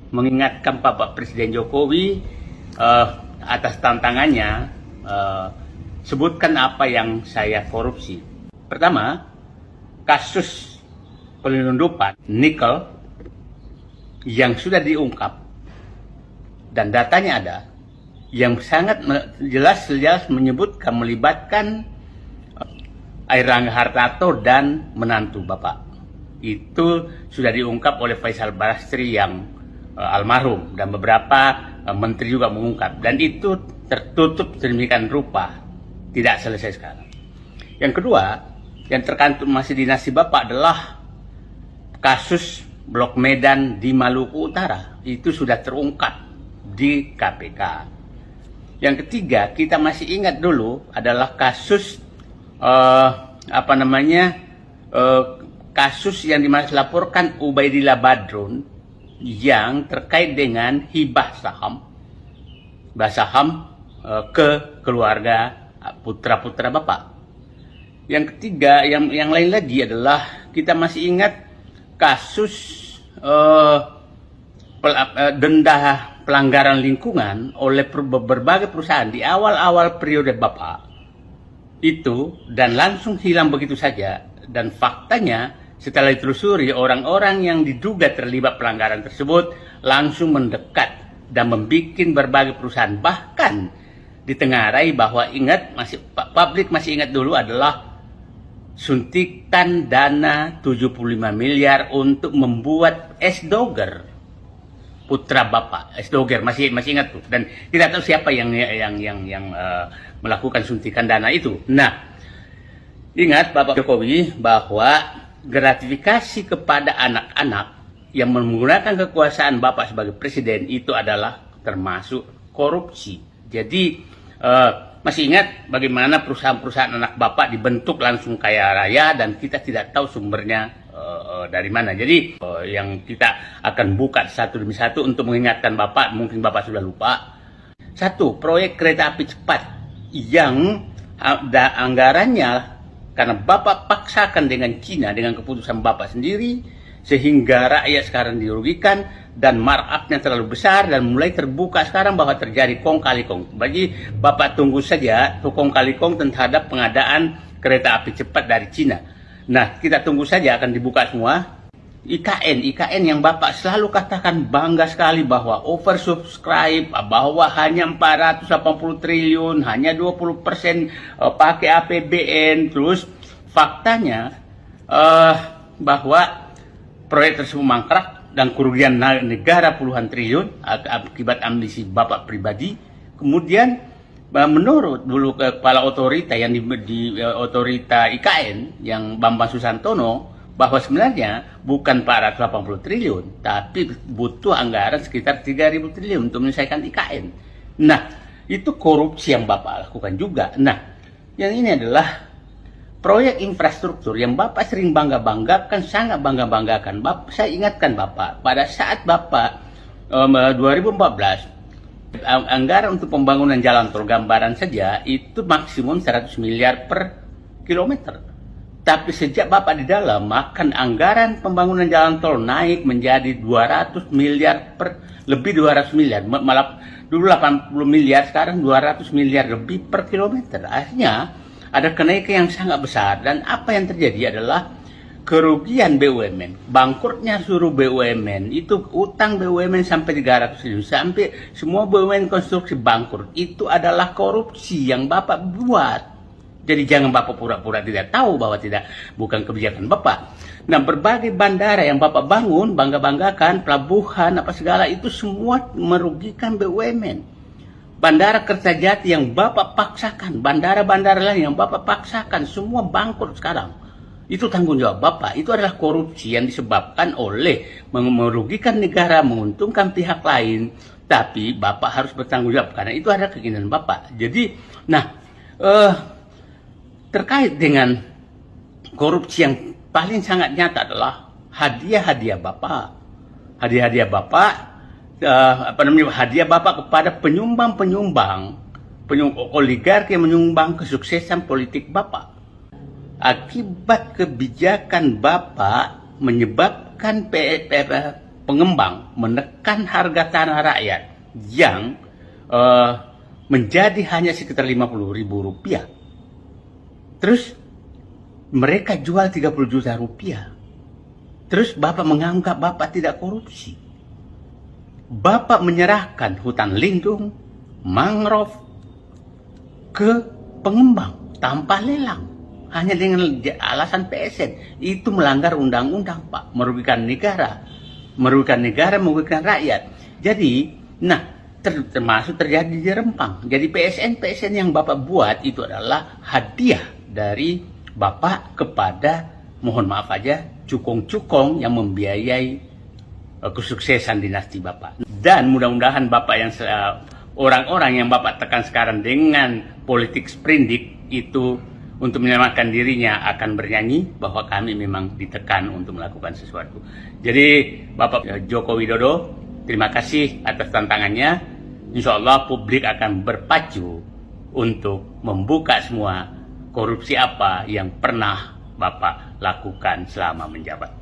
mengingatkan Bapak Presiden Jokowi atas tantangannya. Sebutkan apa yang saya korupsi. Pertama, kasus penyelundupan nikel yang sudah diungkap dan datanya ada, yang sangat jelas menyebutkan melibatkan Airlangga Hartarto dan menantu Bapak. Itu sudah diungkap oleh Faisal Basri yang almarhum, dan beberapa menteri juga mengungkap, dan itu tertutup sedemikian rupa, tidak selesai sekarang. Yang kedua, yang terkantum masih di nasi Bapak adalah kasus Blok Medan di Maluku Utara. Itu sudah terungkap di KPK. Yang ketiga, kita masih ingat dulu adalah kasus kasus yang dilaporkan Ubaidillah Badrun yang terkait dengan hibah saham ke keluarga putra-putra Bapak. Yang ketiga, yang lain lagi adalah kita masih ingat kasus denda pelanggaran lingkungan oleh berbagai perusahaan di awal-awal periode Bapak itu, dan langsung hilang begitu saja. Dan faktanya setelah ditelusuri, orang-orang yang diduga terlibat pelanggaran tersebut langsung mendekat dan membuat berbagai perusahaan. Bahkan ditengarai bahwa publik masih ingat dulu adalah suntikan dana 75 miliar untuk membuat es doger putra Bapak. Es doger masih ingat tuh, dan tidak tahu siapa yang melakukan suntikan dana itu. Nah, ingat Bapak Jokowi bahwa gratifikasi kepada anak-anak yang menggunakan kekuasaan Bapak sebagai presiden itu adalah termasuk korupsi. Jadi masih ingat bagaimana perusahaan-perusahaan anak Bapak dibentuk langsung kaya raya dan kita tidak tahu sumbernya dari mana. Jadi yang kita akan buka satu demi satu untuk mengingatkan Bapak, mungkin Bapak sudah lupa. Satu, proyek kereta api cepat yang anggarannya karena Bapak paksakan dengan Cina dengan keputusan Bapak sendiri, sehingga rakyat sekarang dirugikan dan markup-nya terlalu besar, dan mulai terbuka sekarang bahwa terjadi kong kali kong. Bagi Bapak tunggu saja kong kali kong terhadap pengadaan kereta api cepat dari Cina. Nah, kita tunggu saja akan dibuka semua. IKN yang Bapak selalu katakan bangga sekali bahwa oversubscribe, bahwa hanya 480 triliun, hanya 20% pakai APBN. Terus faktanya bahwa proyek tersebut mangkrak dan kerugian negara puluhan triliun akibat ambisi Bapak pribadi. Kemudian menurut dulu kepala otorita yang di otorita IKN yang Bambang Susantono, bahwa sebenarnya bukan 480 triliun, tapi butuh anggaran sekitar 3.000 triliun untuk menyelesaikan IKN. Nah, itu korupsi yang Bapak lakukan juga. Nah, yang ini adalah proyek infrastruktur yang Bapak sering bangga-banggakan, sangat bangga-banggakan. Saya ingatkan Bapak, pada saat Bapak 2014, anggaran untuk pembangunan jalan tol gambaran saja itu maksimum 100 miliar per kilometer. Tapi sejak Bapak di dalam, makan anggaran pembangunan jalan tol naik menjadi 200 miliar lebih 200 miliar. Malah dulu 80 miliar, sekarang 200 miliar lebih per kilometer. Artinya ada kenaikan yang sangat besar, dan apa yang terjadi adalah kerugian BUMN, bangkrutnya seluruh BUMN, itu utang BUMN sampai 300 triliun, sampai semua BUMN konstruksi bangkrut. Itu adalah korupsi yang Bapak buat. Jadi jangan Bapak pura-pura tidak tahu bahwa bukan kebijakan Bapak. Nah, berbagai bandara yang Bapak bangun, bangga-banggakan, pelabuhan, apa segala, itu semua merugikan BUMN. Bandara Kertajati yang Bapak paksakan, bandara-bandara lain yang Bapak paksakan, semua bangkrut sekarang. Itu tanggung jawab Bapak. Itu adalah korupsi yang disebabkan oleh merugikan negara, menguntungkan pihak lain. Tapi Bapak harus bertanggung jawab, karena itu adalah keinginan Bapak. Jadi, terkait dengan korupsi yang paling sangat nyata adalah hadiah-hadiah Bapak. Hadiah-hadiah Bapak, hadiah Bapak kepada penyumbang-penyumbang, oligarki yang menyumbang kesuksesan politik Bapak. Akibat kebijakan Bapak menyebabkan pengembang menekan harga tanah rakyat yang menjadi hanya sekitar Rp50.000. Terus mereka jual Rp30 juta. Terus Bapak menganggap Bapak tidak korupsi. Bapak menyerahkan hutan lindung, mangrove ke pengembang tanpa lelang. Hanya dengan alasan PSN. Itu melanggar undang-undang, Pak. Merugikan negara. Merugikan merugikan rakyat. Jadi, termasuk terjadi di Rempang. Jadi PSN yang Bapak buat itu adalah hadiah dari Bapak kepada, mohon maaf aja, cukong-cukong yang membiayai kesuksesan dinasti Bapak. Dan mudah-mudahan Bapak yang orang-orang yang Bapak tekan sekarang dengan politik sprindik itu untuk menyelamatkan dirinya akan bernyanyi bahwa kami memang ditekan untuk melakukan sesuatu. Jadi Bapak Joko Widodo, terima kasih atas tantangannya. Insya Allah publik akan berpacu untuk membuka semua korupsi apa yang pernah Bapak lakukan selama menjabat.